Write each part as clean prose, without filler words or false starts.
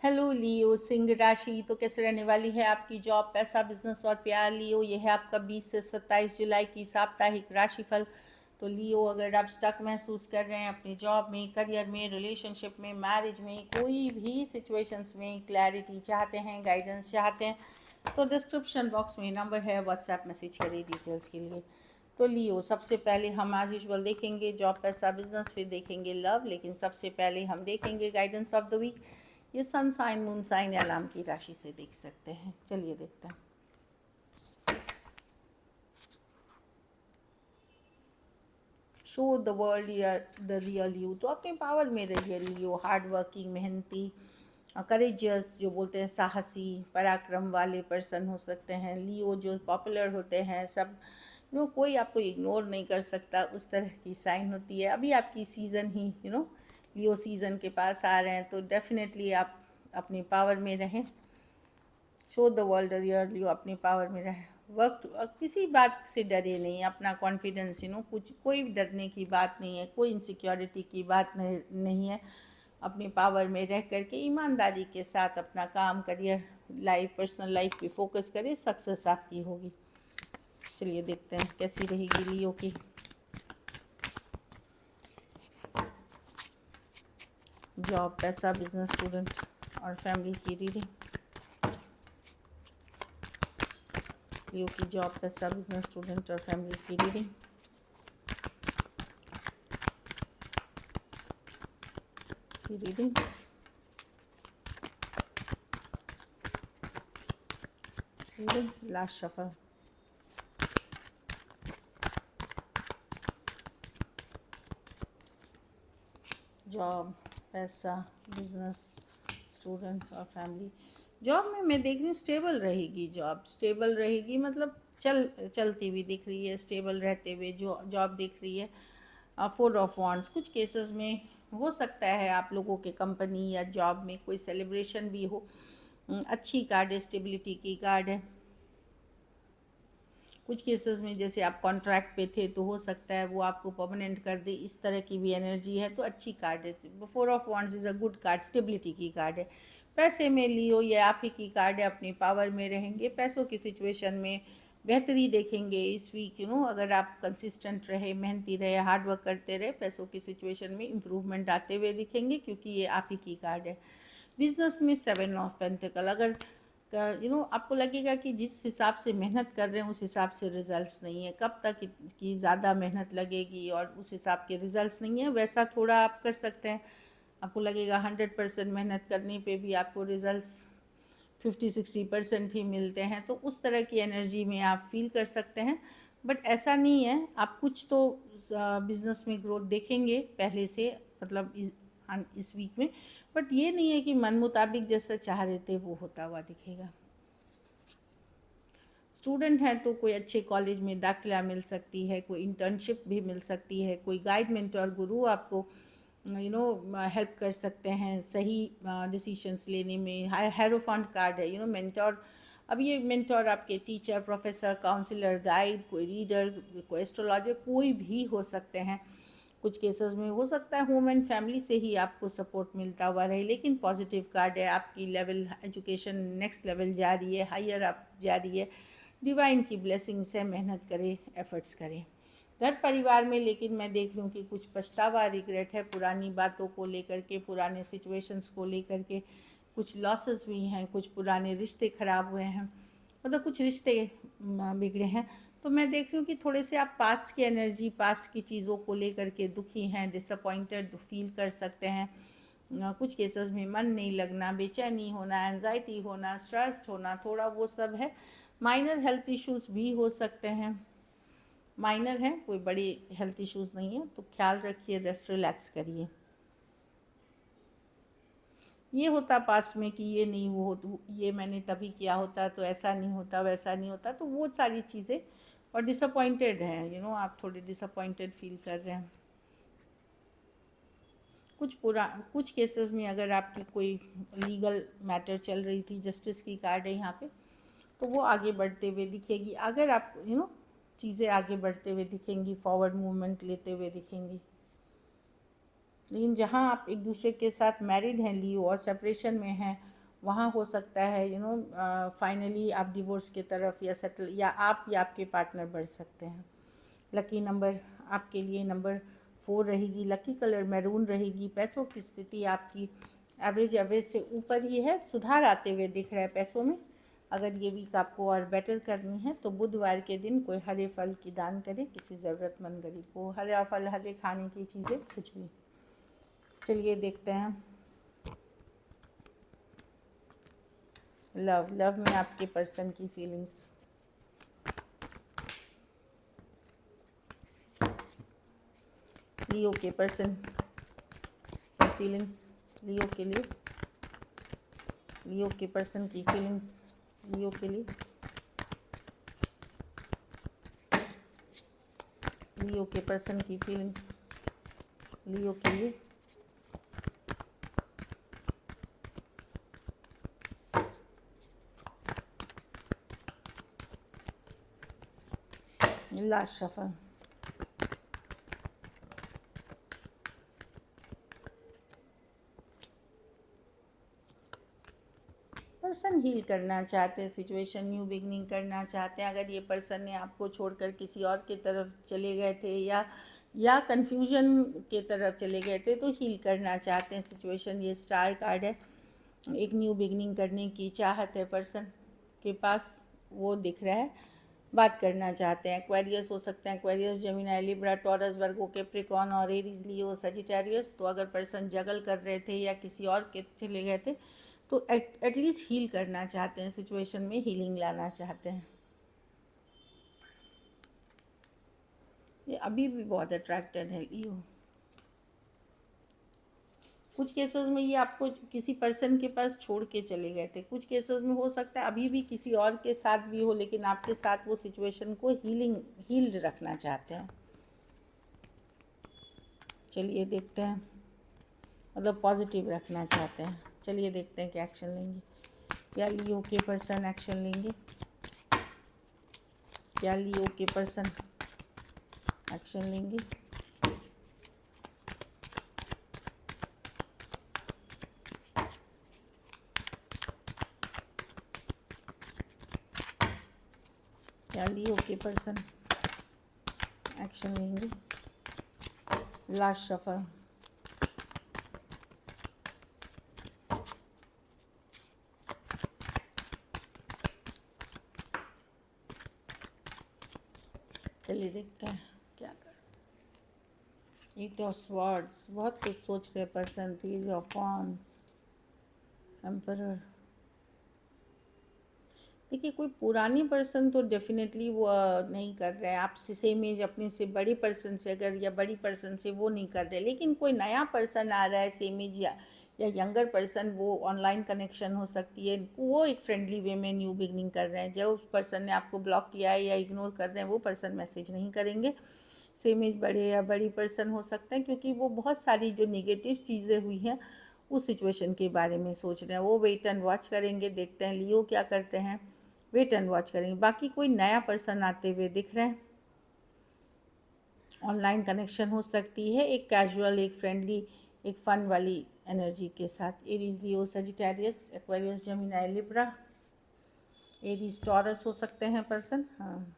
Hello लियो, सिंह राशि तो कैसे रहने वाली है आपकी जॉब, पैसा, बिजनेस और प्यार। लियो, ये है आपका 20 से 27 जुलाई की साप्ताहिक राशिफल। तो लियो, अगर आप स्टक महसूस कर रहे हैं अपनी जॉब में, करियर में, रिलेशनशिप में, मैरिज में, कोई भी सिचुएशंस में क्लैरिटी चाहते हैं, गाइडेंस चाहते हैं, तो डिस्क्रिप्शन बॉक्स में नंबर है, व्हाट्सएप मैसेज करिए डिटेल्स के लिए। तो लियो, सबसे पहले हम आज यूजुअल देखेंगे जॉब, पैसा, बिजनेस, फिर देखेंगे लव, लेकिन सबसे पहले हम देखेंगे गाइडेंस ऑफ द वीक। ये सन साइन, मून साइन या नाम की राशि से देख सकते हैं। चलिए देखते हैं। Show the world the real you, तो अपने पावर में रहिए लियो। हार्ड वर्किंग, मेहनती, करेजियस, जो बोलते हैं साहसी, पराक्रम वाले पर्सन हो सकते हैं लियो। जो पॉपुलर होते हैं सब, कोई आपको इग्नोर नहीं कर सकता, उस तरह की साइन होती है। अभी आपकी सीज़न ही लियो सीज़न के पास आ रहे हैं, तो डेफिनेटली आप अपनी पावर में रहें। Show the world real you, अपनी पावर में रहें। वक्त किसी बात से डरे नहीं, अपना कॉन्फिडेंस कुछ, कोई डरने की बात नहीं है, कोई इनसिक्योरिटी की बात नहीं है। अपनी पावर में रह करके ईमानदारी के साथ अपना काम, करियर, लाइफ, पर्सनल लाइफ पे फोकस करें, सक्सेस आपकी होगी। चलिए देखते हैं कैसी रहेगी लियो की जॉब, पैसा, बिजनेस, स्टूडेंट और फैमिली की रीडिंग। लियो की जॉब, पैसा, बिजनेस, स्टूडेंट और फैमिली की reading. Reading last shuffle. Job, पैसा, बिजनेस, स्टूडेंट और फैमिली। जॉब में मैं देख रही हूँ स्टेबल रहेगी, जॉब स्टेबल रहेगी, मतलब चलती हुई दिख रही है, स्टेबल रहते हुए जो जॉब दिख रही है। 4 ऑफ वांड्स, कुछ केसेस में हो सकता है आप लोगों के कंपनी या जॉब में कोई सेलिब्रेशन भी हो। अच्छी कार्ड है, स्टेबिलिटी की कार्ड है। कुछ केसेस में जैसे आप कॉन्ट्रैक्ट पे थे तो हो सकता है वो आपको परमानेंट कर दे, इस तरह की भी एनर्जी है, तो अच्छी कार्ड है। 4 of wands is a good card, stability की कार्ड है। पैसे में लियो, ये आप ही की कार्ड है, अपनी पावर में रहेंगे, पैसों की सिचुएशन में बेहतरी देखेंगे इस वीक। अगर आप कंसिस्टेंट रहे, मेहनती रहे, हार्ड वर्क करते रहे, पैसों की सिचुएशन में इम्प्रूवमेंट आते हुए दिखेंगे, क्योंकि ये आप ही की कार्ड है। बिजनेस में 7 ऑफ पेंटिकल, अगर आपको लगेगा कि जिस हिसाब से मेहनत कर रहे हैं उस हिसाब से रिजल्ट्स नहीं है, कब तक की ज़्यादा मेहनत लगेगी और उस हिसाब के रिजल्ट्स नहीं है, वैसा थोड़ा आप कर सकते हैं। आपको लगेगा 100% मेहनत करने पे भी आपको रिजल्ट्स 50-60% ही मिलते हैं, तो उस तरह की एनर्जी में आप फील कर सकते हैं। बट ऐसा नहीं है, आप कुछ तो बिज़नेस में ग्रोथ देखेंगे पहले से, मतलब इस वीक में। बट ये नहीं है कि मन मुताबिक जैसा चाह रहे थे वो होता हुआ दिखेगा। स्टूडेंट हैं तो कोई अच्छे कॉलेज में दाखिला मिल सकती है, कोई इंटर्नशिप भी मिल सकती है, कोई गाइड, मेंटर, गुरु आपको हेल्प कर सकते हैं सही डिसीशंस लेने में। हेरोफांट कार्ड है, मेंटर। अब ये मेंटर आपके टीचर, प्रोफेसर, काउंसलर, गाइड, कोई रीडर, कोई एस्ट्रोलॉजर, कोई भी हो सकते हैं। कुछ केसेस में हो सकता है होम एंड फैमिली से ही आपको सपोर्ट मिलता हुआ रहे, लेकिन पॉजिटिव कार्ड है। आपकी लेवल, एजुकेशन नेक्स्ट लेवल जा रही है, हायर अप जा रही है, डिवाइन की ब्लेसिंग्स है, मेहनत करें, एफर्ट्स करें। घर परिवार में लेकिन मैं देख लूँ कि कुछ पछतावा, रिग्रेट है पुरानी बातों को लेकर के, पुराने सिचुएशंस को लेकर के। कुछ लॉसेस भी हैं, कुछ पुराने रिश्ते ख़राब हुए हैं, मतलब कुछ रिश्ते बिगड़े हैं। तो मैं देख रही हूँ कि थोड़े से आप पास्ट की एनर्जी, पास्ट की चीज़ों को लेकर के दुखी हैं, डिसअपॉइंटेड फील कर सकते हैं। कुछ केसेस में मन नहीं लगना, बेचैनी होना, एंजाइटी होना, स्ट्रेस्ड होना, थोड़ा वो सब है। माइनर हेल्थ इश्यूज़ भी हो सकते हैं, माइनर हैं, कोई बड़ी हेल्थ इश्यूज़ नहीं है, तो ख्याल रखिए, रेस्ट, रिलैक्स करिए। ये होता पास्ट में कि ये नहीं, वो ये मैंने तभी किया होता तो ऐसा नहीं होता, वैसा नहीं होता, तो वो सारी चीज़ें। और डिसअपॉइंटेड हैं, आप थोड़े डिसअपॉइंटेड फील कर रहे हैं। कुछ केसेस में अगर आपकी कोई लीगल मैटर चल रही थी, जस्टिस की कार्ड है यहाँ पे, तो वो आगे बढ़ते हुए दिखेगी। अगर आप चीज़ें आगे बढ़ते हुए दिखेंगी, फॉरवर्ड मूवमेंट लेते हुए दिखेंगी। लेकिन जहाँ आप एक दूसरे के साथ मैरिड हैं लियो और सेपरेशन में हैं, वहाँ हो सकता है फाइनली आप डिवोर्स की तरफ या सेटल या आप या आपके पार्टनर बढ़ सकते हैं। लकी नंबर आपके लिए नंबर 4 रहेगी। लकी कलर मैरून रहेगी। पैसों की स्थिति आपकी एवरेज से ऊपर ही है, सुधार आते हुए दिख रहा है पैसों में। अगर ये वीक आपको और बेटर करनी है तो बुधवार के दिन कोई हरे फल की दान करें किसी ज़रूरतमंद गरीब को। हरा फल, हरे खाने की चीज़ें, कुछ भी। चलिए देखते हैं लव में आपके पर्सन की फीलिंग्स। लियो के पर्सन की फीलिंग्स, लियो के लिए, लियो के पर्सन की फीलिंग्स, लियो के लिए, लियो के पर्सन की फीलिंग्स, लियो के लिए। Last shuffle. पर्सन हील करना चाहते हैं सिचुएशन, न्यू बिगनिंग करना चाहते हैं। अगर ये पर्सन ने आपको छोड़कर किसी और की तरफ चले गए थे या कन्फ्यूजन के तरफ चले गए थे तो हील करना चाहते हैं सिचुएशन। ये स्टार कार्ड है, एक न्यू बिगनिंग करने की चाहत है पर्सन के पास, वो दिख रहा है। बात करना चाहते हैं। एक्वेरियस हो सकते हैं, Aquarius, Gemini, Libra, Taurus, Virgo, Capricorn और एरीज, लियो, सजिटेरियस। तो अगर पर्सन जगल कर रहे थे या किसी और के चले गए थे तो एटलीस्ट हील करना चाहते हैं, सिचुएशन में हीलिंग लाना चाहते हैं। ये अभी भी बहुत अट्रैक्टेड है लियो। कुछ केसेस में ये आपको किसी पर्सन के पास छोड़ के चले गए थे, कुछ केसेस में हो सकता है अभी भी किसी और के साथ भी हो, लेकिन आपके साथ वो सिचुएशन को हील्ड रखना चाहते हैं। चलिए देखते हैं, मतलब पॉजिटिव रखना चाहते हैं। चलिए देखते हैं क्या एक्शन लेंगे। क्या लियो के पर्सन एक्शन लेंगे? क्या लियो के पर्सन एक्शन लेंगे? क्या लियो के पर्सन एक्शन लेंगे? Last shuffle. चलिए देखते हैं क्या कर। 8 ऑफ स्वॉर्ड्स, बहुत कुछ सोच रहे person. Page of wands, emperor. देखिए कोई पुरानी पर्सन तो डेफिनेटली वो नहीं कर रहे हैं आपसे सेम एज, अपने से बड़ी पर्सन से अगर, या बड़ी पर्सन से वो नहीं कर रहे, लेकिन कोई नया पर्सन आ रहा है सेम एज या यंगर पर्सन, वो ऑनलाइन कनेक्शन हो सकती है, वो एक फ्रेंडली वे में न्यू बिगनिंग कर रहे हैं। जो उस पर्सन ने आपको ब्लॉक किया है या इग्नोर कर रहे हैं वो पर्सन मैसेज नहीं करेंगे। सेम एज बड़े या बड़ी पर्सन हो सकते हैं, क्योंकि वो बहुत सारी जो नेगेटिव चीज़ें हुई हैं उस सिचुएशन के बारे में सोच रहे हैं। वो वेट एंड वॉच करेंगे, देखते हैं लियो क्या करते हैं, वेट एंड वॉच करेंगे। बाकी कोई नया पर्सन आते हुए दिख रहे हैं, ऑनलाइन कनेक्शन हो सकती है, एक कैजुअल, एक फ्रेंडली, एक फ़न वाली एनर्जी के साथ। Aries, Leo, Sagittarius, Aquarius, Gemini, Libra. Aries, Taurus हो सकते हैं पर्सन। हाँ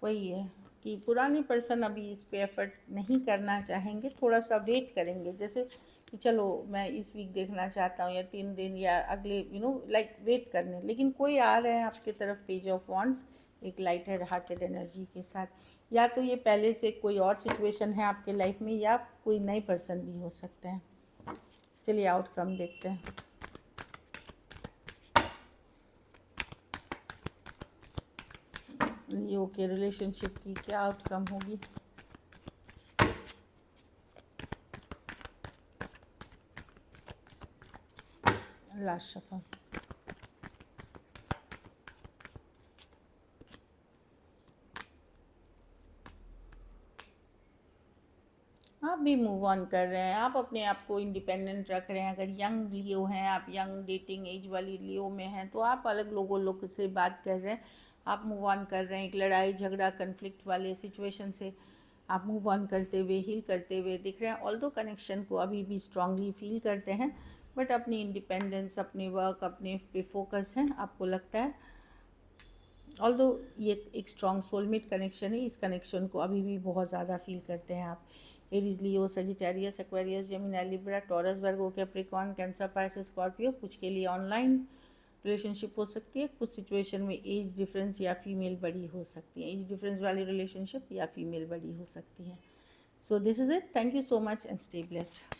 वही है कि पुरानी पर्सन अभी इस पे एफर्ट नहीं करना चाहेंगे, थोड़ा सा वेट करेंगे। जैसे कि चलो मैं इस वीक देखना चाहता हूँ या 3 दिन या अगले लाइक वेट करने, लेकिन कोई आ रहे हैं आपकी तरफ पेज ऑफ वॉन्ड्स, एक लाइट हार्टेड एनर्जी के साथ। या तो ये पहले से कोई और सिचुएशन है आपके लाइफ में या कोई नए पर्सन भी हो सकते हैं। चलिए आउटकम देखते हैं। लियो के रिलेशनशिप की क्या आउटकम होगी? Last shuffle. आप भी मूव ऑन कर रहे हैं, आप अपने आप को इंडिपेंडेंट रख रहे हैं। अगर यंग लियो हैं, आप यंग डेटिंग एज वाली लियो में हैं, तो आप अलग लोग से बात कर रहे हैं, आप मूव ऑन कर रहे हैं। एक लड़ाई झगड़ा कन्फ्लिक्ट वाले सिचुएशन से आप मूव ऑन करते हुए, हील करते हुए दिख रहे हैं। ऑल्दो कनेक्शन को अभी भी स्ट्रांगली फील करते हैं, बट अपनी इंडिपेंडेंस, अपने वर्क, अपने पे फोकस है, आपको लगता है। ऑल्दो ये एक स्ट्रॉन्ग सोलमेट कनेक्शन है, इस कनेक्शन को अभी भी बहुत ज़्यादा फील करते हैं आप। Aries, Leo, Sagittarius, Aquarius, Gemini, Libra, Taurus, Virgo, Capricorn, Cancer, Pisces, Scorpio. कुछ के लिए ऑनलाइन रिलेशनशिप हो सकती है, कुछ सिचुएशन में एज डिफरेंस या फीमेल बड़ी हो सकती है, एज डिफरेंस वाली रिलेशनशिप या फीमेल बड़ी हो सकती है। So this is it, thank you so much and stay blessed.